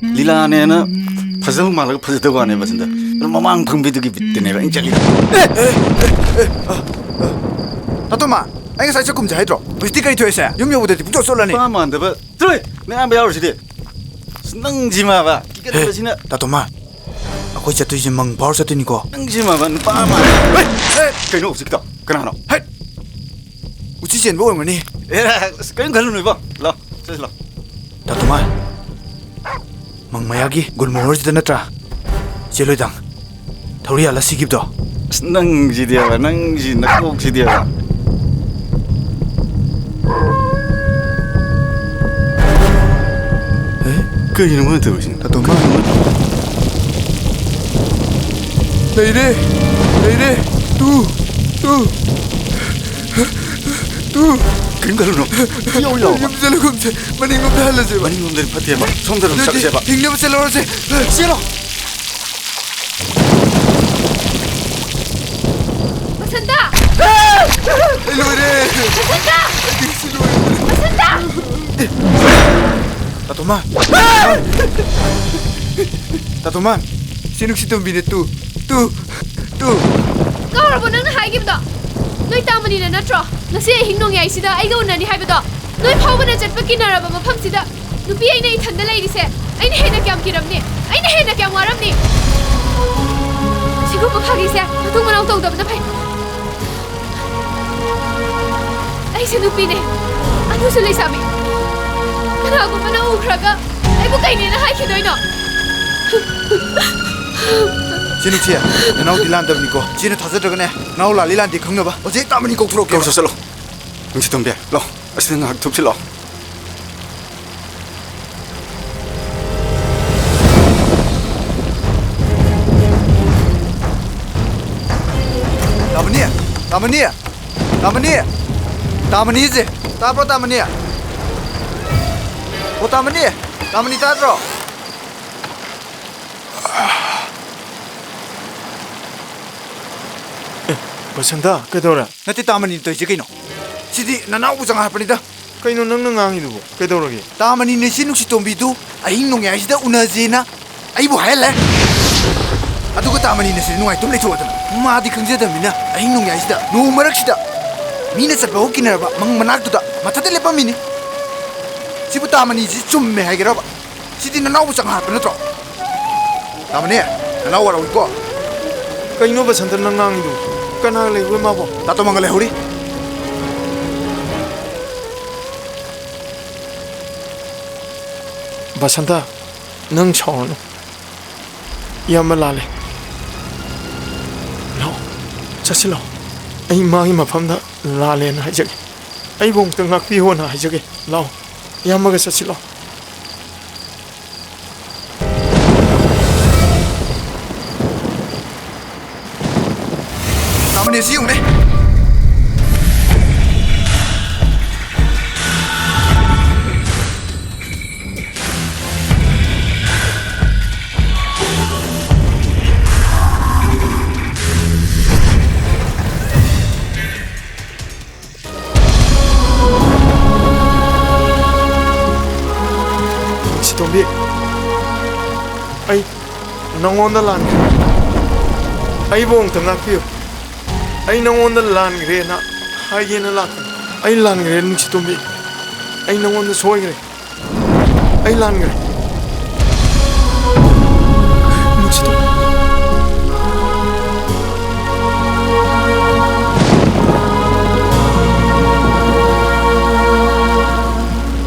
릴라네는 파서 말고 파서도 안 해봤습니다. 그럼 망 벙비득이 bit내가 인정이. 나도마, anh sai cho cùng giải rồi. Vì tí cây thuê xe, giống như một đề thì cũng cho số lần này. 빠만 돼 봐. 들어. 내가 배울 시대. 능지마 봐. 이게 되지나. 나도마, ako siya to yung mga power sa tinig ko. 능지마 봐. 빠만. cái nó 없을까? cái nào? Hey, uci siya mo ngani. cái 갈로 봐. 라. 저기라. 나도마, mga mayagi, gulmor siya na tra. Siya loy dang. Tawri ala sigib do. 능지디야 봐. 능지 낙곡 지디야 봐. cái gì nó mới từ xin 나도마. Lady, tu. cái 갈로 nó yêu yêu Yung sa lugom siya, maningom na halas siya. 많이 놈들이 파티에 봐 성대로 싹세 봐 Tingnan mo sa laro siya. 싫어 Masanta! Lore! Masanta! Si Lore. Masanta! Tatoman, sinong si Tombine tu? Kaurabo nang nahaigibdo. Noi tamani na natro. Ngasi ay hingnong yai sida ay gauna ni haibido. Noi phawba na chatpa kinaraba mafam sida. Nupi ay na ithanda lairise. Ay na hena kyam kiramni. Ay na hena kyam waramni. Siguro phagise matung manaw tawdab na phai. Ay si nupi ne. Ano sa sabi? Kana ko mana ukraga. Ay bu kay ni na haikidoy no. Sinong siya? Nanaw dilandam ni ko. Sino tasadagane? Naula lilandi kang na ba? O siya tama ni ko turok. 여기서 쓸러 응치 덤벼 러 아시는 학 톱칠러 Tamani je. Tapro tamani. O tamani tatro. Basanta, kaidaura? Nati tamani to je kaino. Sidi nanaw usang hapanida. Kaino nang nangangidubo? Kaidaurage? Tamani ne sinong si Tombi tu ahing nong yai sida unazena. Ay bu hele. Adugo tamani ne sinong ay tumlay tuwa tana. Maadi kangzadamina ahing nong yai sida. No marak sida. Mina satba hokinaraba mang manak tuda matata lepa mini. Sibu tamani ji chumme hageraba. Sidi nanaw usang hapan natro. Tamani nanaw wara ko. Kaino basanta nangangidubo? Kana lewe mabo? Tato mangale huri. Basanta, nang chawno. Yamalale. No, chasilo. Ay magi mapamda lale na hajage. Ay bong tangak piho na hajage. Lao, yamaga chasilo. Tamani si yung ne. Si Tombi. Ay, nangonda lan. Ay bong tangak piho. Ay nangonda lan gre na haye na lan. Ay lan gre nung si Tombi. Ay nangonda soy gre. Ay lan gre.